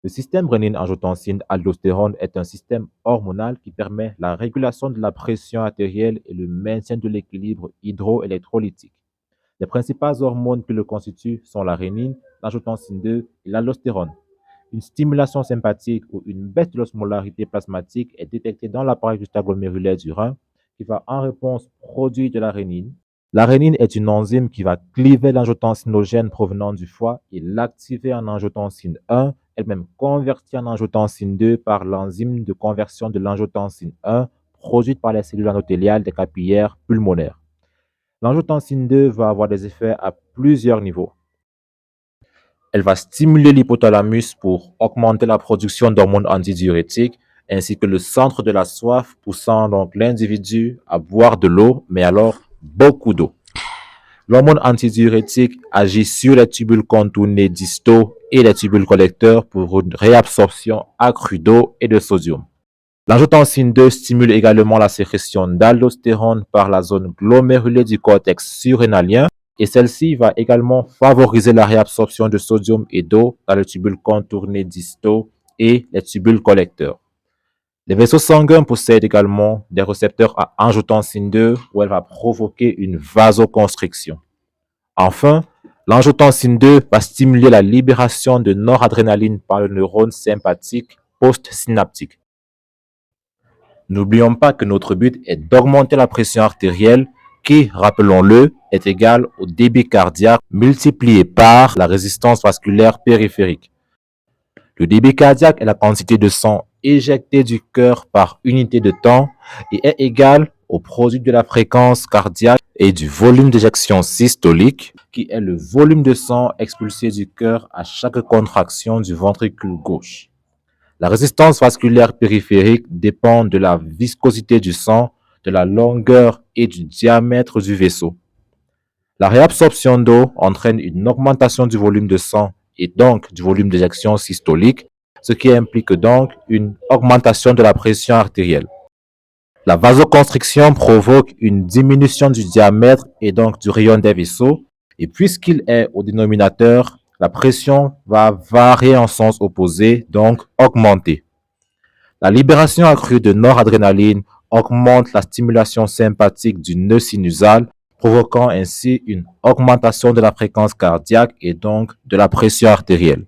Le système rénine-angiotensine-aldostérone est un système hormonal qui permet la régulation de la pression artérielle et le maintien de l'équilibre hydroélectrolytique. Les principales hormones qui le constituent sont la rénine, l'angiotensine 2 et l'aldostérone. Une stimulation sympathique ou une baisse de l'osmolarité plasmatique est détectée dans l'appareil justaglomérulaire du rein qui va en réponse produire de la rénine. La rénine est une enzyme qui va cliver l'angiotensinogène provenant du foie et l'activer en angiotensine 1, elle-même convertie en angiotensine 2 par l'enzyme de conversion de l'angiotensine 1 produite par les cellules endothéliales des capillaires pulmonaires. L'angiotensine 2 va avoir des effets à plusieurs niveaux. Elle va stimuler l'hypothalamus pour augmenter la production d'hormones antidiurétiques ainsi que le centre de la soif, poussant donc l'individu à boire de l'eau, mais alors beaucoup d'eau. L'hormone antidiurétique agit sur les tubules contournés distaux et les tubules collecteurs pour une réabsorption accrue d'eau et de sodium. L'angiotensine 2 stimule également la sécrétion d'aldostérone par la zone glomérulée du cortex surrénalien et celle-ci va également favoriser la réabsorption de sodium et d'eau dans les tubules contournés distaux et les tubules collecteurs. Les vaisseaux sanguins possèdent également des récepteurs à angiotensine 2 où elle va provoquer une vasoconstriction. Enfin, l'angiotensine 2 va stimuler la libération de noradrénaline par le neurone sympathique postsynaptique. N'oublions pas que notre but est d'augmenter la pression artérielle qui, rappelons-le, est égale au débit cardiaque multiplié par la résistance vasculaire périphérique. Le débit cardiaque est la quantité de sang éjecté du cœur par unité de temps et est égal au produit de la fréquence cardiaque et du volume d'éjection systolique, qui est le volume de sang expulsé du cœur à chaque contraction du ventricule gauche. La résistance vasculaire périphérique dépend de la viscosité du sang, de la longueur et du diamètre du vaisseau. La réabsorption d'eau entraîne une augmentation du volume de sang et donc du volume d'éjection systolique, ce qui implique donc une augmentation de la pression artérielle. La vasoconstriction provoque une diminution du diamètre et donc du rayon des vaisseaux, et puisqu'il est au dénominateur, la pression va varier en sens opposé, donc augmenter. La libération accrue de noradrénaline augmente la stimulation sympathique du nœud sinusal, provoquant ainsi une augmentation de la fréquence cardiaque et donc de la pression artérielle.